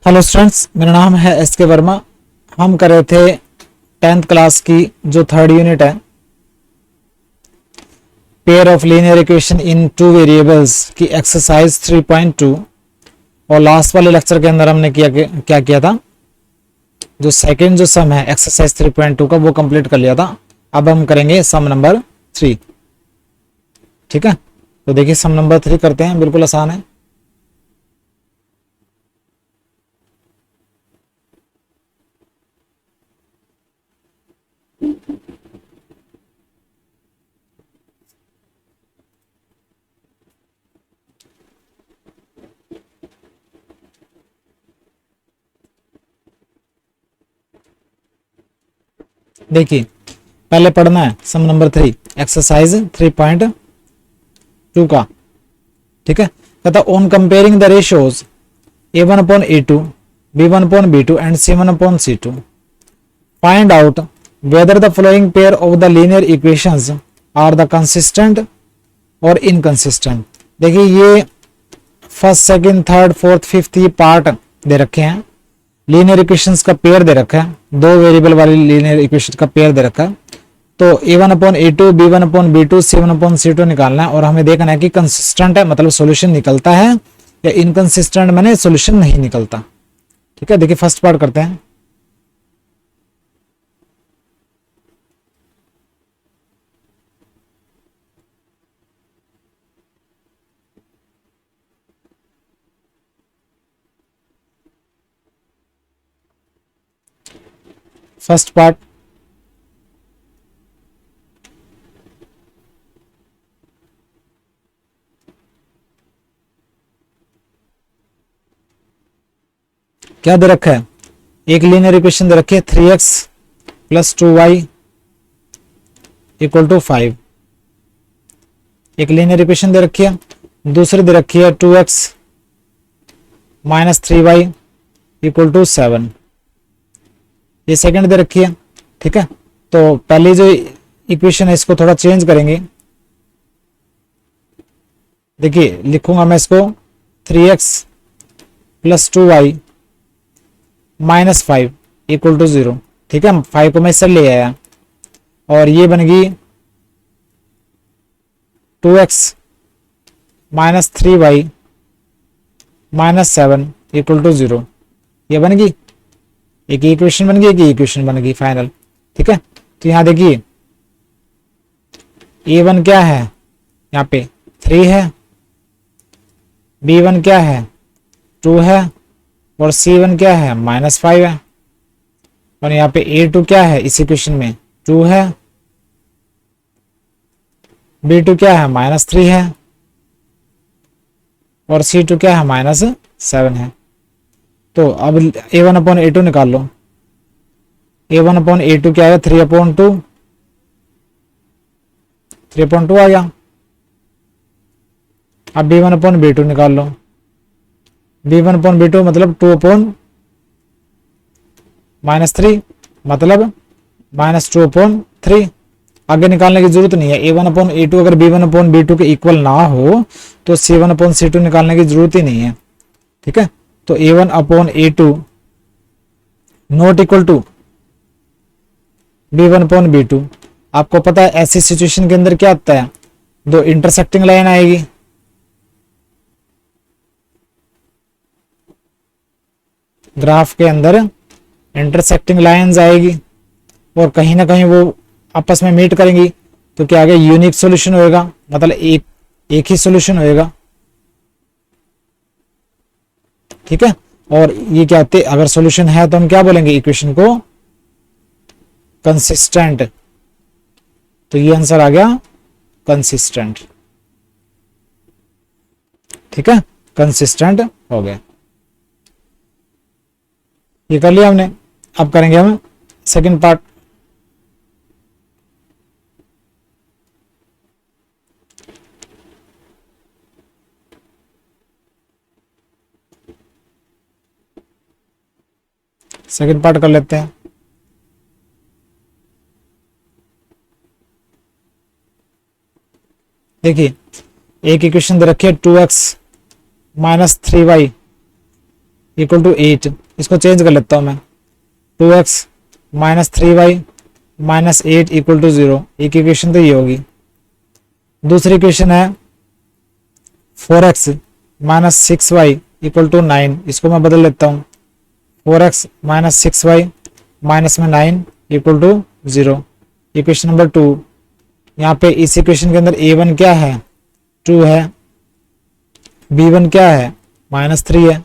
Hello students, मेरा नाम है एस के वर्मा। हम कर रहे थे 10th क्लास की जो थर्ड यूनिट है, pair of linear equation in two variables की एक्सरसाइज 3.2। और लास्ट वाले लेक्चर के अंदर हमने क्या किया था, जो सेकंड जो सम है एक्सरसाइज 3.2 का वो कंप्लीट कर लिया था। अब हम करेंगे सम नंबर 3। ठीक है, तो देखिए सम नंबर 3 करते हैं, बिल्कुल आसान है। देखिए पहले पढ़ना है सम नंबर 3 एक्सरसाइज 3.2 का। ठीक है, कहता on comparing the ratios a1 upon a2, b1 upon b2 and c1 upon c2, find out whether the following pair of the linear equations are the consistent or inconsistent। देखिए ये first second third fourth fifth ये part दे रखे हैं। Linear equations का pair दे रखा है, दो variable वाली लीनियर इक्वेशन का पेयर दे रखा है। तो a1 upon a2, b1 upon b2, c1 upon c2 निकालना है और हमें देखना है कि कंसिस्टेंट है मतलब सॉल्यूशन निकलता है या इनकंसिस्टेंट माने सॉल्यूशन नहीं निकलता। ठीक है, देखिए फर्स्ट पार्ट करते हैं। फर्स्ट पार्ट क्या दे रखा है, एक लीनियर इक्वेशन दे रखी है 3x plus 2y equal to 5। एक लीनियर इक्वेशन दे रखी है, दूसरी दे रखी है 2x minus 3y equal to 7। ये सेकंड दे रखी है। ठीक है, तो पहली जो इक्वेशन है इसको थोड़ा चेंज करेंगे। देखिए लिखूंगा मैं इसको 3x plus 2y minus 5 equal to 0। ठीक है, 5 को मैं इससे ले आया और ये बन गई 2x minus 3y minus 7 equal to 0। ये बन गई एक इक्वेशन बन गई, एक इक्वेशन बन गई फाइनल। ठीक है, तो यहां देखिए a1 क्या है, यहाँ पे 3 है, b1 क्या है 2 है और c1 क्या है माइनस 5 है। और यहाँ पे a2 क्या है इस इक्वेशन में 2 है, b2 क्या है माइनस 3 है और c2 क्या है माइनस 7 है। तो अब a1 अपॉन a2 निकाल लो। a1 अपॉन a2 क्या है 3 अपॉन 2, 3 अपॉन 2 आ गया। अब b1 अपॉन b2 निकाल लो। b1 अपॉन b2 मतलब 2 अपॉन माइनस 3 मतलब माइनस 2 अपॉन 3। आगे निकालने की जरूरत नहीं है। a1 अपॉन a2 अगर b1 अपॉन b2 के इक्वल ना हो तो c1 अपॉन c2 निकालने की जरूरत ही नहीं है। ठीक है, तो a1 upon a2 not equal to b1 upon b2। आपको पता है ऐसी सिचुएशन के अंदर क्या आता है, दो इंटरसेक्टिंग लाइन आएगी। ग्राफ के अंदर इंटरसेक्टिंग लाइंस आएगी और कहीं ना कहीं वो आपस में मीट करेंगी तो क्या आगे यूनिक सॉल्यूशन होएगा, मतलब एक ही सॉल्यूशन होएगा। ठीक है, और ये क्या होते अगर सॉल्यूशन है तो हम क्या बोलेंगे इक्वेशन को कंसिस्टेंट। तो ये आंसर आ गया कंसिस्टेंट। ठीक है, कंसिस्टेंट हो गया। ये कर लिया हमने। अब करेंगे हम सेकंड पार्ट। सेकंड पार्ट कर लेते हैं। देखिए एक इक्वेशन दे रखी है 2x minus 3y equal to 8, इसको चेंज कर लेता हूँ मैं, 2x minus 3y minus 8 equal to 0। एक इक्वेशन तो ये होगी। दूसरी इक्वेशन है 4x minus 6y equal to 9, इसको मैं बदल लेता हूँ, 4x माइनस 6y माइनस में 9 इक्वल टू 0। इक्वेशन नंबर 2, यहाँ पे इस इक्वेशन के अंदर a1 क्या है, 2 है, b1 क्या है, माइनस 3 है,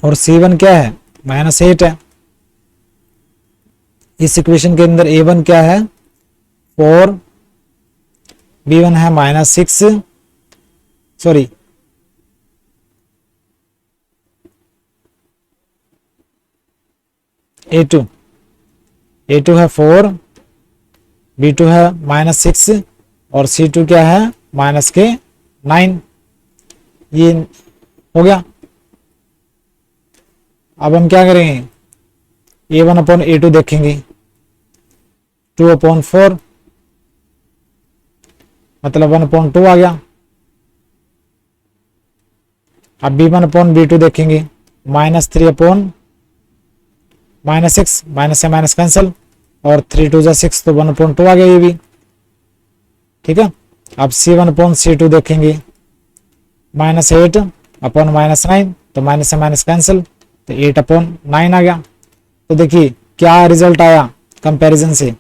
और c1 क्या है, माइनस 8 है। इस इक्वेशन के अंदर a1 क्या है, 4, b1 है माइनस 6, सॉरी a2 है 4, b2 है माइनस 6 और c2 क्या है, माइनस के 9। ये हो गया। अब हम क्या करेंगे, a1 अपॉन a2 देखेंगे, 2 अपॉन 4 मतलब 1 अपॉन 2 आ गया। अब b1 अपॉन b2 देखेंगे, माइनस 3 अपॉन माइनस 6, माइनस से माइनस कैंसिल, और 3 2 6 तो 1 अपॉन 2 आ गया ये भी। ठीक है। अब c1 अपॉन c2 देखेंगे, माइनस 8 अपॉन माइनस 9 तो माइनस से माइनस कैंसिल, तो 8 अपॉन 9 आ गया। तो देखिए क्या रिजल्ट आया कंपैरिजन से,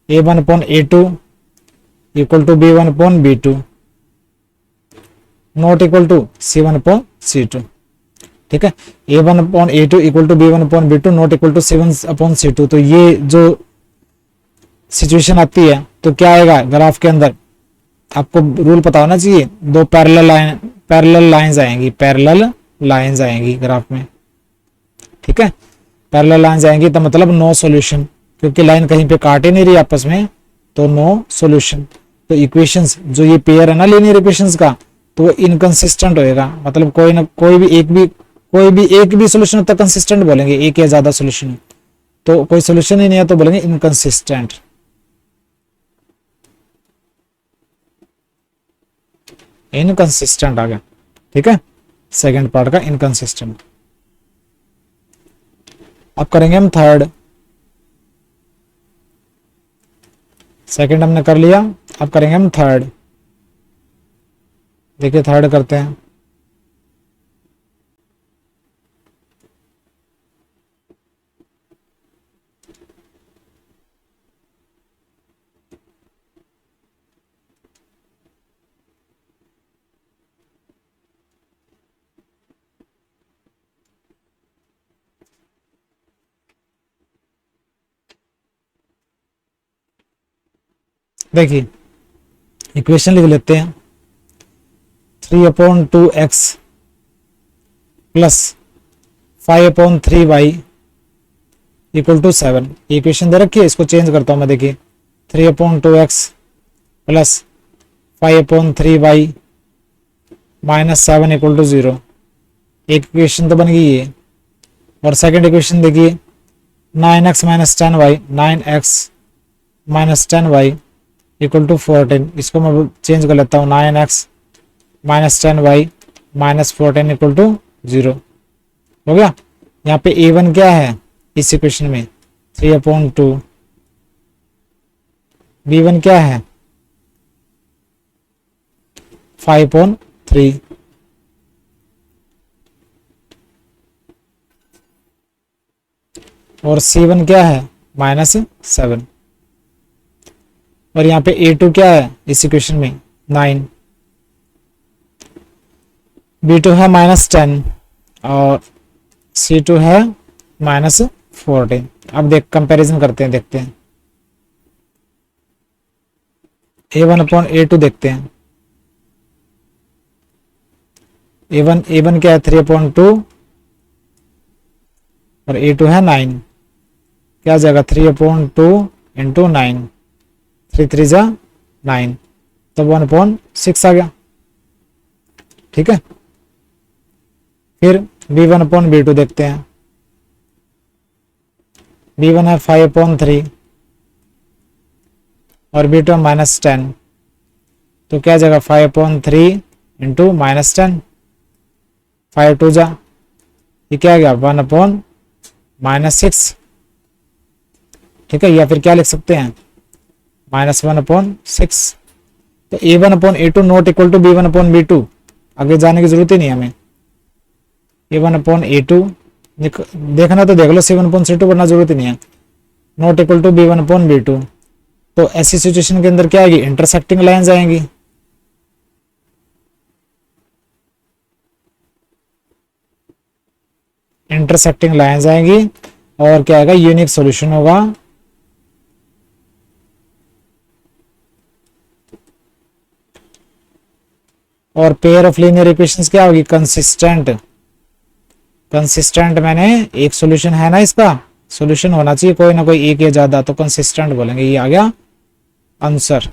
a1 upon a2 equal to b1 upon b2 not equal to c1 upon c2। ठीक है, a1 upon a2 equal to b1 upon b2 not equal to c1 upon c2। तो ये जो सिचुएशन आती है तो क्या आएगा ग्राफ के अंदर, आपको रूल पता होना चाहिए, दो पैरेलल लाइंस आएंगी, पैरेलल लाइंस आएंगी ग्राफ में। ठीक है, पैरेलल लाइंस आएंगी तो मतलब नो सॉल्यूशन, क्योंकि लाइन कहीं पे काट ही नहीं रही आपस में, तो नो सॉल्यूशन। तो इक्वेशंस जो ये पेयर है ना लीनियर इक्वेशंस का, तो वो इनकंसिस्टेंट होएगा, मतलब कोई भी एक भी सॉल्यूशन तक कंसिस्टेंट बोलेंगे, एक या ज्यादा सॉल्यूशन, तो कोई सॉल्यूशन ही नहीं है तो बोलेंगे इनकंसिस्टेंट। इनकंसिस्टेंट आ गया। ठीक है, सेकंड पार्ट का इनकंसिस्टेंट। अब करेंगे हम थर्ड। सेकंड हमने कर लिया, अब करेंगे हम थर्ड। देखिए थर्ड करते हैं। देखिए इक्वेशन लिख लेते हैं, 3 upon 2x plus 5 upon 3y equal to 7। Equation दे रखी है, इसको चेंज करता हूं मैं। देखिए 3 upon 2x plus 5 upon 3y minus 7 equal to 0। एक इक्वेशन तो बन गई है। और सेकंड इक्वेशन देखिए 9x minus 10y, 9x minus 10y equal to 14। इसको मैं चेंज कर लेता हूँ, 9x minus 10y minus 14 equal to 0। हो गया। यहाँ पे a1 क्या है इस इक्वेशन में, 3 अपॉन 2, b1 क्या है 5 अपॉन 3, और c1 क्या है माइनस 7, और यहाँ पे a2 क्या है इस इक्वेशन में 9, b2 है माइनस 10 और c2 है माइनस 14। अब देख कंपैरिजन करते हैं, देखते हैं a1 अपॉन a2 देखते हैं। a1 क्या है 3 अपॉन 2 और a2 है 9, क्या आ जाएगा 3 अपॉन 2 इंटू 9, 3 3 जा 9, तो 1 अपॉन 6 आ गया। ठीक है, फिर b1 अपॉन b2 देखते हैं। b1 है 5 अपॉन 3 और b2 माइनस 10, तो क्या आ जाएगा 5/3 इंटू -10, 5 2 जा, ये क्या आ गया 1/-6, ठीक है। या फिर क्या लिख सकते हैं -1/6। तो A1/A2 not equal to B1/B2, आगे जाने की जरूरत ही नहीं हमें। A1/A2 देखना तो देख लो, C1/C2 पढ़ना जरूरत ही नहीं है, नॉट इक्वल टू B1/B2। तो ऐसी सिचुएशन के अंदर क्या आएगी, इंटरसेक्टिंग लाइंस आएंगी। इंटरसेक्टिंग लाइंस आएंगी और क्या आएगा, यूनिक सॉल्यूशन होगा। और पेयर ऑफ लीनियर इक्वेशंस क्या होगी, कंसिस्टेंट। कंसिस्टेंट मैंने एक सॉल्यूशन है ना, इसका सॉल्यूशन होना चाहिए कोई ना कोई एक या ज्यादा, तो कंसिस्टेंट बोलेंगे। ये आ गया आंसर,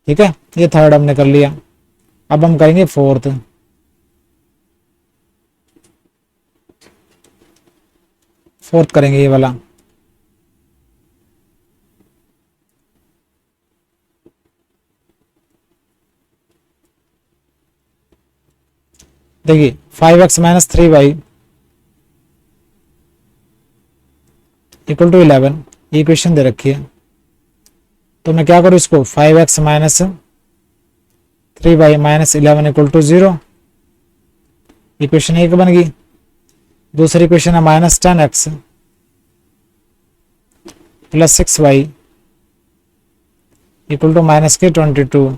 ठीक है। ये थर्ड हमने कर लिया। अब हम करेंगे फोर्थ। फोर्थ करेंगे ये वाला। देखिए 5x - 3y इक्वल टू 11, ये इक्वेशन दे रखी है। तो मैं क्या करूं, इसको 5x - 3y - 11 equal to 0, equation एक बन गई। दूसरी इक्वेशन है -10x + 6y इक्वल टू -22।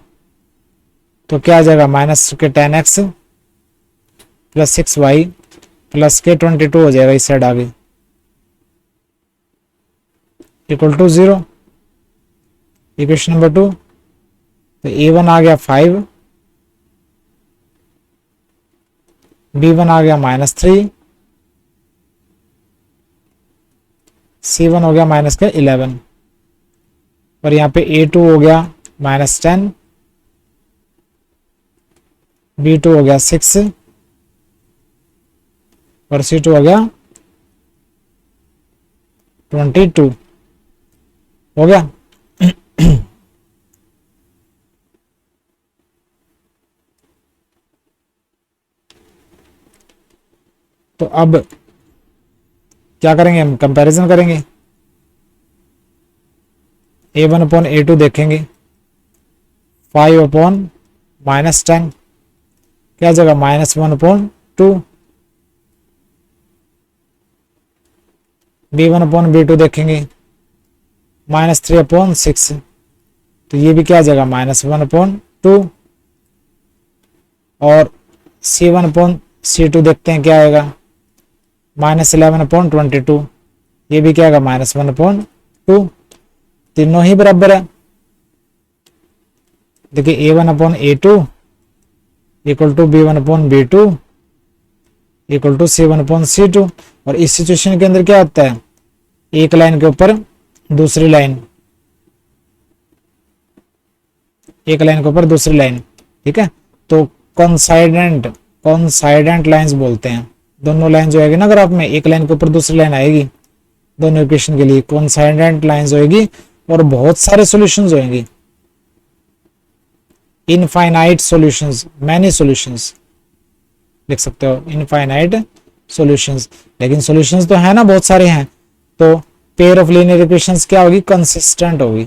तो क्या आ जाएगा, -10x + 6y + -22 हो जाएगा, इस साइड आगे इक्वल टू 0, इक्वेशन नंबर 2। तो A1 आ गया 5, B1 आ गया -3, C1 हो गया -11, और यहाँ पे A2 हो गया -10, B2 हो गया 6 और C2 हो गया 22, हो गया। तो अब क्या करेंगे, हम कंपैरिजन करेंगे। A1/A2 देखेंगे, 5/-10 क्या जगह -1/2। B1/B2 देखेंगे -3/6, तो ये भी क्या जगह -1/2। और C1/C2 देखते हैं क्या आएगा, -11/22, ये भी क्या आएगा -1/2। तीनों ही बराबर है। देखिए A1/A2 equal to B1/B2 equal to C1/C2। और इस सिचुएशन के अंदर क्या होता है, एक लाइन के ऊपर दूसरी लाइन, एक लाइन के ऊपर दूसरी लाइन, ठीक है। तो कॉन्साइडेंट लाइंस बोलते हैं। दोनों लाइन जो आएगी ना ग्राफ में, एक लाइन के ऊपर दूसरी लाइन आएगी, दोनों इक्वेशन के लिए कॉन्साइडेंट लाइंस होएगी और बहुत सारे सॉल्यूशंस होंगे, इनफाइनाइट सॉल्यूशंस, मैनी सॉल्यूशंस लिख सकते हो, इनफाइनाइट सॉल्यूशंस। लेकिन सॉल्यूशंस तो है ना, बहुत सारे हैं। तो पेयर ऑफ लीनियर इक्वेशंस क्या होगी, कंसिस्टेंट होगी।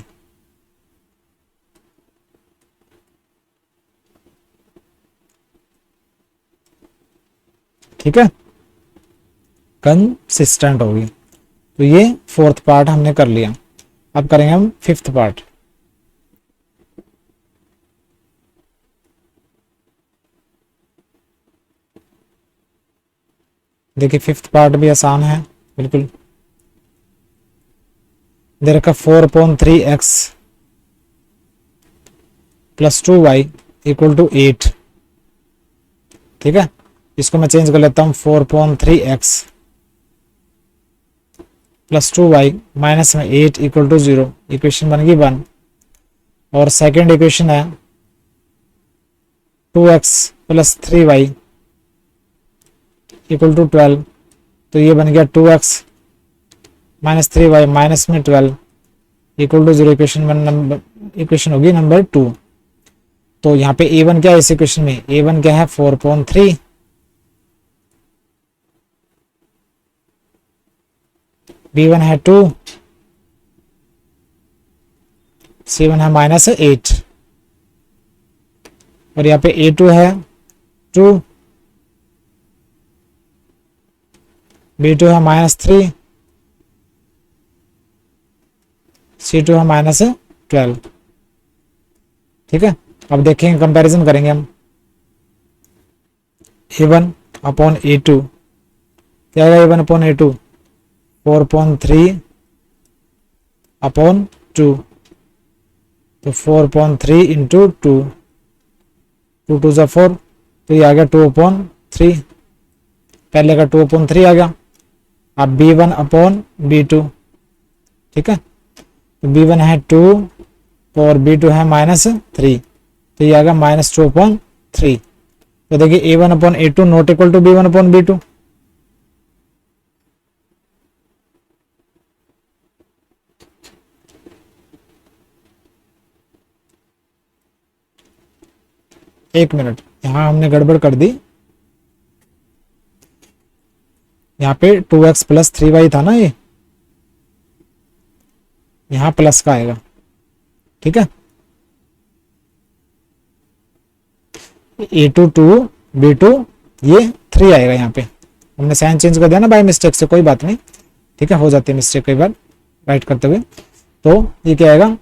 ठीक है, कंसिस्टेंट होगी। तो ये फोर्थ पार्ट हमने कर लिया। अब करेंगे हम फिफ्थ पार्ट। देखिए फिफ्थ पार्ट भी आसान है बिल्कुल। दे रखा 4/3x + 2y = 8। ठीक है, इसको मैं चेंज कर लेता हूं, 4/3x + 2y -8 = 0, इक्वेशन बन गई 1। और सेकेंड इक्वेशन है 2x + 3y = 12, तो ये बन गया 2x - 3y -12 equal to 0 equation होगी नंबर 2। तो यहाँ पे a1 क्या है इस इक्वेशन में, a1 क्या है 4.3, b1 है 2, c1 है -8, और यहाँ पे a2 है 2, b2 है -3, c2 है -12। ठीक है, अब देखेंगे कंपैरिजन करेंगे हम। a1 अपॉन a2 क्या आएगा, a1 अपॉन a2 4.3 अपॉन 2, तो 4.3 इंटू 2, 2 2 ज़ा 4, तो ये आ गया 2/3, पहले का 2/3 आ गया। अब b1 अपॉन b2, ठीक है, तो b1 है 2 और b2 है -3, तो ये आ गया -2/3। तो देखिए a1 upon a2 not equal to b1 upon b2। एक मिनट, यहाँ हमने गड़बड़ कर दी, यहाँ पे 2x + 3y था ना, ये यहाँ प्लस का आएगा। ठीक है, a2 2 b2 ये 3 आएगा। यहाँ पे हमने साइन चेंज कर दिया ना बाय मिस्टेक से, कोई बात नहीं, ठीक है, हो जाती है मिस्टेक कई बार राइट करते हुए। तो ये क्या आएगा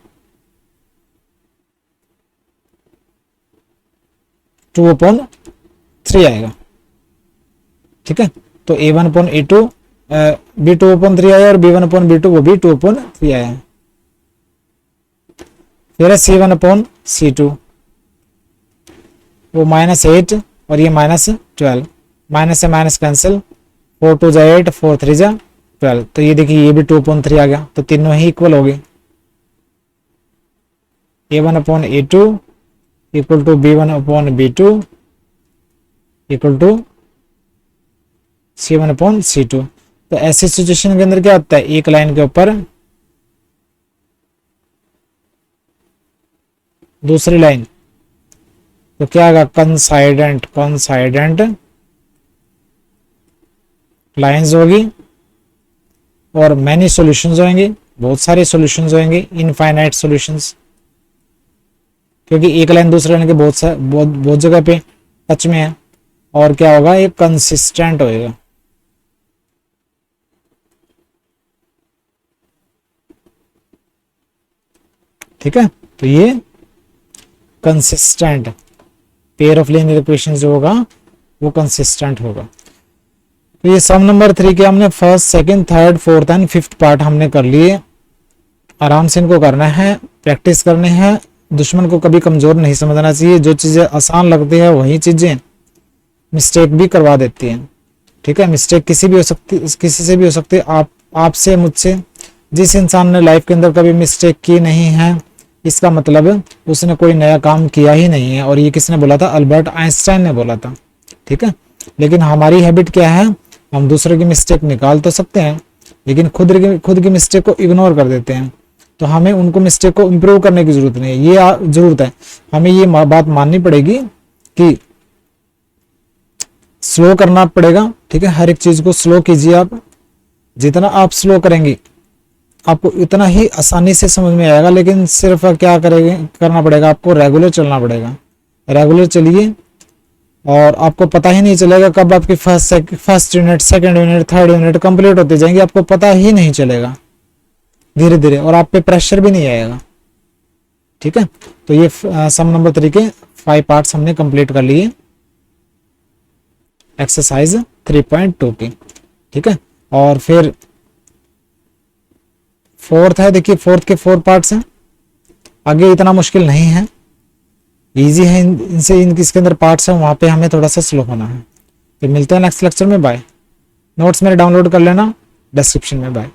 2/3 आएगा। ठीक है, तो a1 अपॉन a2 b2/3 आया और b1 अपॉन b2 वो भी 2/3 आया है। फिर है c1 अपॉन c2, वो -8 और ये -12, माइनस से माइनस कैंसिल, 4 2 = 8, 4 3 = 12, तो ये देखिए ये भी 2/3 आ गया, तो तीनों ही इक्वल हो गए। a1 upon a2 equal to b1 upon b2 equal to c1 upon c2। तो ऐसी सिचुएशन के अंदर क्या होता है, एक लाइन के ऊपर दूसरी लाइन, तो क्या आएगा कंसाइडेंट लाइंस होगी और मैनी सॉल्यूशंस होंगे, बहुत सारे सॉल्यूशंस होंगे, इनफाइनाइट सॉल्यूशंस, क्योंकि एक लाइन दूसरे लाइन के बहुत जगह पे टच में है। और क्या होगा, ये कंसिस्टेंट होएगा। ठीक है, तो ये consistent pair of linear equations जो होगा वो कंसिस्टेंट होगा। तो ये सम नंबर 3 के हमने first, second, third, fourth and fifth part हमने कर लिए। आराम से इनको करना है, प्रैक्टिस करनी है। दुश्मन को कभी कमजोर नहीं समझना चाहिए। जो चीजें आसान लगती है वही चीजें मिस्टेक भी करवा देती हैं। ठीक है, मिस्टेक किसी से भी हो सकती है, आपसे, मुझसे। जिस इंसान ने लाइफ के अंदर कभी मिस्टेक की नहीं है, इसका मतलब उसने कोई नया काम किया ही नहीं है। और ये किसने बोला था, अल्बर्ट आइंस्टाइन ने बोला था। ठीक है, लेकिन हमारी हैबिट क्या है, हम दूसरे की मिस्टेक निकाल तो सकते हैं लेकिन खुद की मिस्टेक को इग्नोर कर देते हैं। तो हमें उनको मिस्टेक को इम्प्रूव करने की जरूरत नहीं है, ये जरूरत है हमें ये बात माननी पड़ेगी कि स्लो करना पड़ेगा। ठीक है, हर एक चीज को स्लो कीजिए आप। जितना आप स्लो करेंगे आपको इतना ही आसानी से समझ में आएगा। लेकिन सिर्फ क्या करना पड़ेगा, आपको रेगुलर चलना पड़ेगा। रेगुलर चलिए और आपको पता ही नहीं चलेगा कब आपकी first unit, second unit, third unit complete होती जाएंगी, आपको पता ही नहीं चलेगा धीरे धीरे, और आप पे प्रेशर भी नहीं आएगा। ठीक है, तो ये सम नंबर 3 के 5 पार्ट्स हमने कंप्लीट कर लिए एक्सरसाइज 3.2 की। ठीक है, और फिर फोर्थ है, देखिए फोर्थ के 4 पार्ट्स हैं। आगे इतना मुश्किल नहीं है, इजी है। इसके अंदर पार्ट्स हैं, वहां पे हमें थोड़ा सा स्लो होना है। फिर मिलते हैं नेक्स्ट लेक्चर में। बाय। नोट्स मेरे डाउनलोड कर लेना डिस्क्रिप्शन में। बाय।